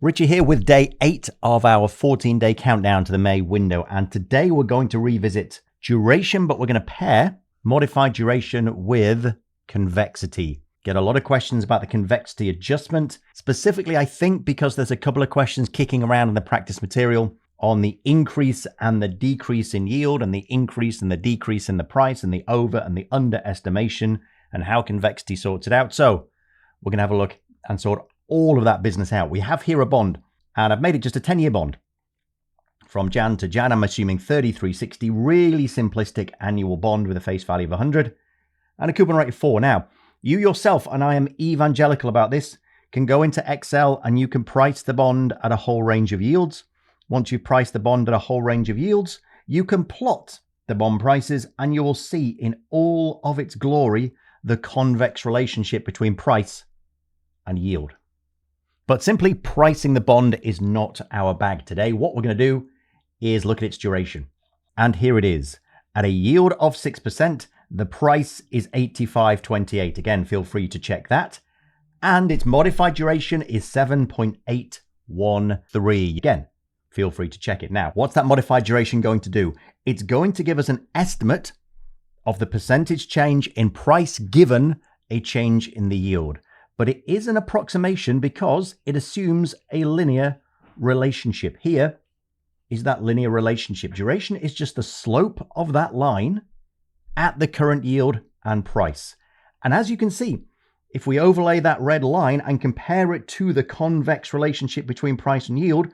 Richie here with day 8 of our 14-day countdown to the May window. And today we're going to revisit duration, but we're going to pair modified duration with convexity. Get a lot of questions about the convexity adjustment. Specifically, I think because there's a couple of questions kicking around in the practice material on the increase and the decrease in yield and the increase and the decrease in the price and the over and the underestimation and how convexity sorts it out. So we're going to have a look and sort all of that business out. We have here a bond, and I've made it just a 10-year bond. From Jan to Jan, I'm assuming 3360, really simplistic annual bond with a face value of 100 and a coupon rate of 4. Now, you yourself, and I am evangelical about this, can go into Excel and you can price the bond at a whole range of yields. Once you've priced the bond at a whole range of yields, you can plot the bond prices and you will see in all of its glory the convex relationship between price and yield. But simply pricing the bond is not our bag today. What we're going to do is look at its duration. And here it is. At a yield of 6%, the price is 85.28. Again, feel free to check that. And its modified duration is 7.813. Again, feel free to check it. Now, what's that modified duration going to do? It's going to give us an estimate of the percentage change in price given a change in the yield. But it is an approximation because it assumes a linear relationship. Here is that linear relationship. Duration is just the slope of that line at the current yield and price. And as you can see, if we overlay that red line and compare it to the convex relationship between price and yield,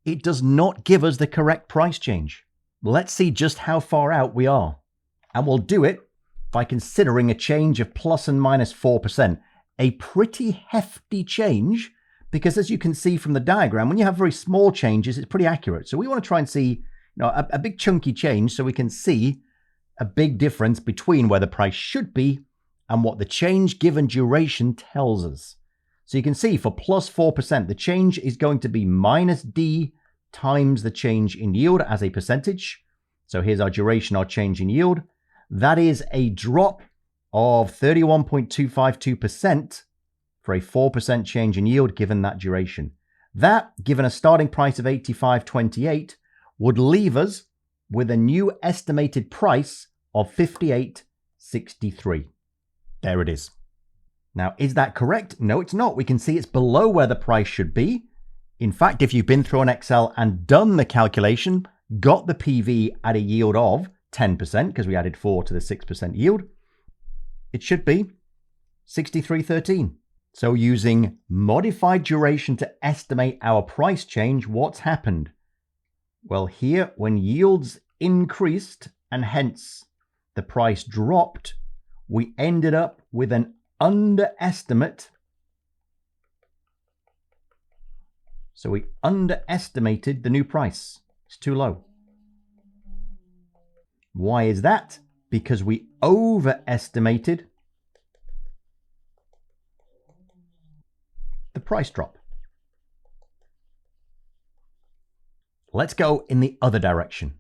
it does not give us the correct price change. Let's see just how far out we are. And we'll do it by considering a change of plus and minus 4%. A pretty hefty change, because as you can see from the diagram, when you have very small changes, it's pretty accurate. So we want to try and see a big chunky change so we can see a big difference between where the price should be and what the change given duration tells us. So you can see for plus 4%, the change is going to be minus D times the change in yield as a percentage. So here's our duration, our change in yield. That is a drop of 31.252% for a 4% change in yield given that duration. That, given a starting price of 85.28, would leave us with a new estimated price of 58.63. There it is. Now, is that correct? No, it's not. We can see it's below where the price should be. In fact, if you've been through an Excel and done the calculation, got the PV at a yield of 10%, because we added 4 to the 6% yield, it should be 63.13. So using modified duration to estimate our price change, what's happened? Well, here, when yields increased and hence the price dropped, we ended up with an underestimate. So we underestimated the new price. It's too low. Why is that? Because we overestimated the price drop. Let's go in the other direction.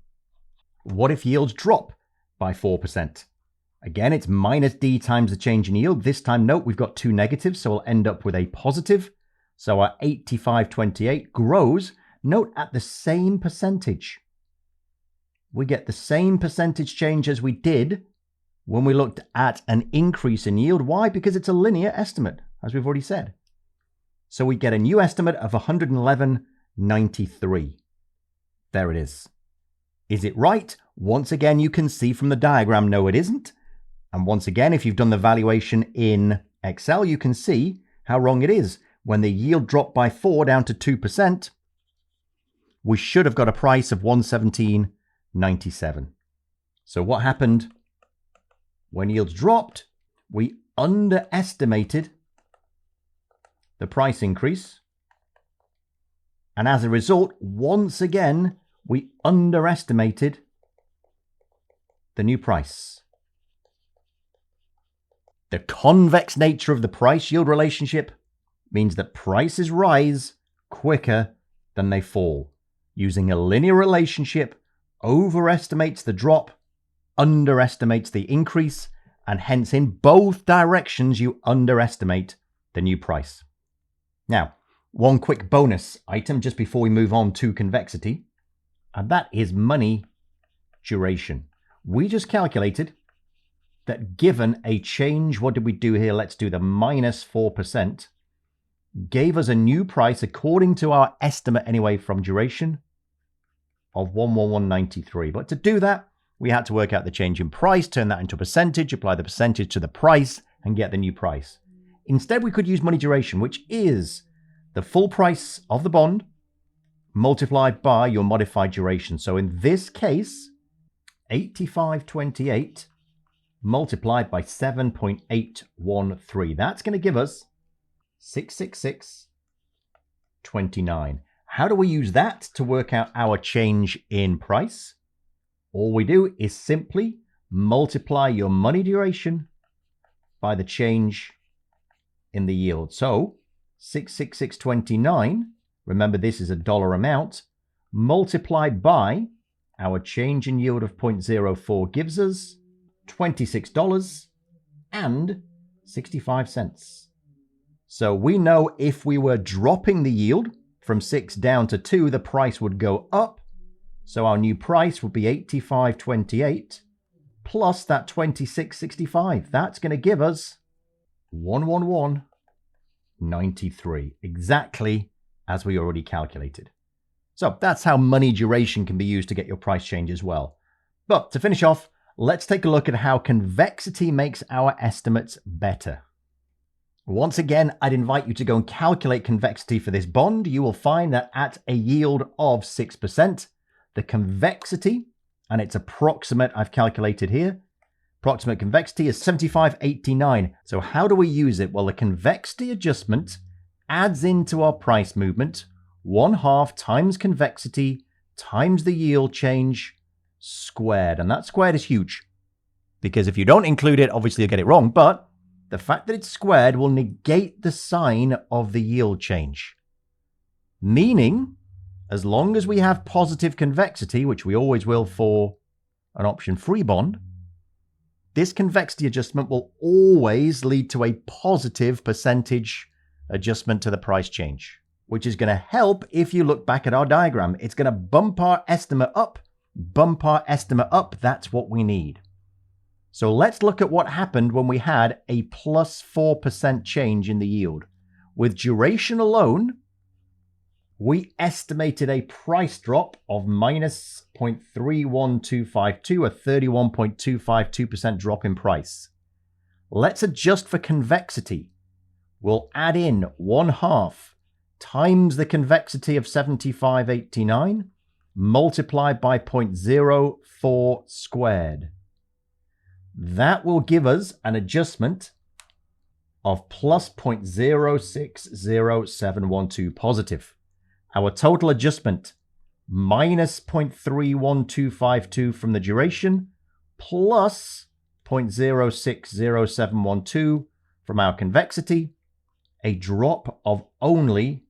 What if yields drop by 4%? Again, it's minus D times the change in yield. This time, note, we've got two negatives, so we'll end up with a positive. So our 85.28 grows, note, at the same percentage. We get the same percentage change as we did when we looked at an increase in yield. Why? Because it's a linear estimate, as we've already said. So we get a new estimate of 111.93. There it is. Is it right? Once again, you can see from the diagram, no, it isn't. And once again, if you've done the valuation in Excel, you can see how wrong it is. When the yield dropped by 4 down to 2%, we should have got a price of 117.97. So what happened? When yields dropped, we underestimated the price increase. And as a result, once again, we underestimated the new price. The convex nature of the price-yield relationship means that prices rise quicker than they fall. Using a linear relationship overestimates the drop, underestimates the increase, and hence in both directions you underestimate the new price. Now, One quick bonus item just before we move on to convexity, and that is money duration. We just calculated that given a change, what did we do here? Let's do the minus 4%, gave us a new price according to our estimate anyway from duration of 111.93. But to do that, we had to work out the change in price, turn that into a percentage, apply the percentage to the price, and get the new price. Instead, we could use money duration, which is the full price of the bond multiplied by your modified duration. So in this case, 85.28 multiplied by 7.813. That's going to give us 666.29. How do we use that to work out our change in price? All we do is simply multiply your money duration by the change in the yield. So 666.29, remember this is a dollar amount, multiplied by our change in yield of 0.04 gives us $26.65. So we know if we were dropping the yield from 6 down to 2, the price would go up. So our new price would be 85.28 plus that 26.65. That's going to give us 111.93, exactly as we already calculated. So that's how money duration can be used to get your price change as well. But to finish off, let's take a look at how convexity makes our estimates better. Once again, I'd invite you to go and calculate convexity for this bond. You will find that at a yield of 6%, the convexity, and it's approximate, I've calculated here, approximate convexity is 75.89. So how do we use it? Well, the convexity adjustment adds into our price movement 1/2 times convexity times the yield change squared. And that squared is huge because if you don't include it, obviously you'll get it wrong. But the fact that it's squared will negate the sign of the yield change. Meaning, as long as we have positive convexity, which we always will for an option-free bond, this convexity adjustment will always lead to a positive percentage adjustment to the price change, which is going to help if you look back at our diagram. It's going to bump our estimate up, bump our estimate up. That's what we need. So let's look at what happened when we had a plus 4% change in the yield. With duration alone, we estimated a price drop of minus 0.31252, a 31.252% drop in price. Let's adjust for convexity. We'll add in 1/2 times the convexity of 75.89 multiplied by 0.04 squared. That will give us an adjustment of plus 0.060712 positive. Our total adjustment, minus 0.31252 from the duration, plus 0.060712 from our convexity, a drop of only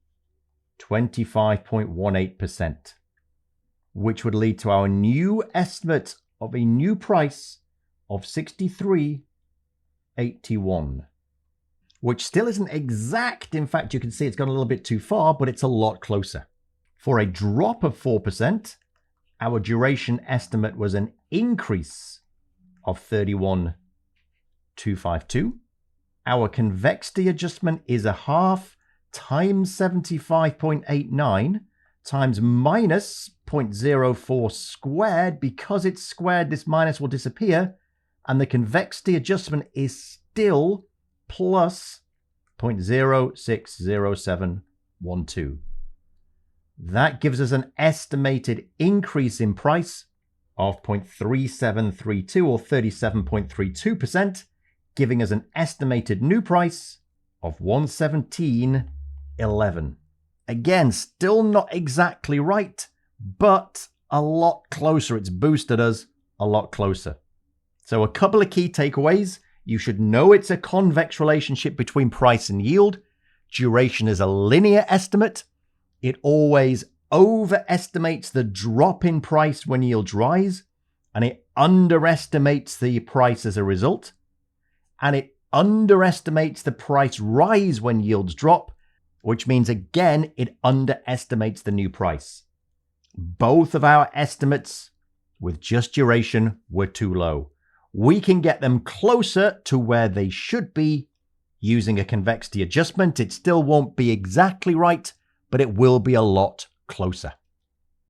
25.18%, which would lead to our new estimate of a new price of 63.81, which still isn't exact. In fact, you can see it's gone a little bit too far, but it's a lot closer. For a drop of 4%, our duration estimate was an increase of 31.252. Our convexity adjustment is 1/2 times 75.89 times minus 0.04 squared. Because it's squared, this minus will disappear, and the convexity adjustment is still plus 0.060712. That gives us an estimated increase in price of 0.3732 or 37.32%, giving us an estimated new price of 117.11. Again, still not exactly right, but a lot closer. It's boosted us a lot closer. So a couple of key takeaways. You should know it's a convex relationship between price and yield. Duration is a linear estimate. It always overestimates the drop in price when yields rise, and it underestimates the price as a result. And it underestimates the price rise when yields drop, which means again, it underestimates the new price. Both of our estimates with just duration were too low. We can get them closer to where they should be using a convexity adjustment. It still won't be exactly right, but it will be a lot closer.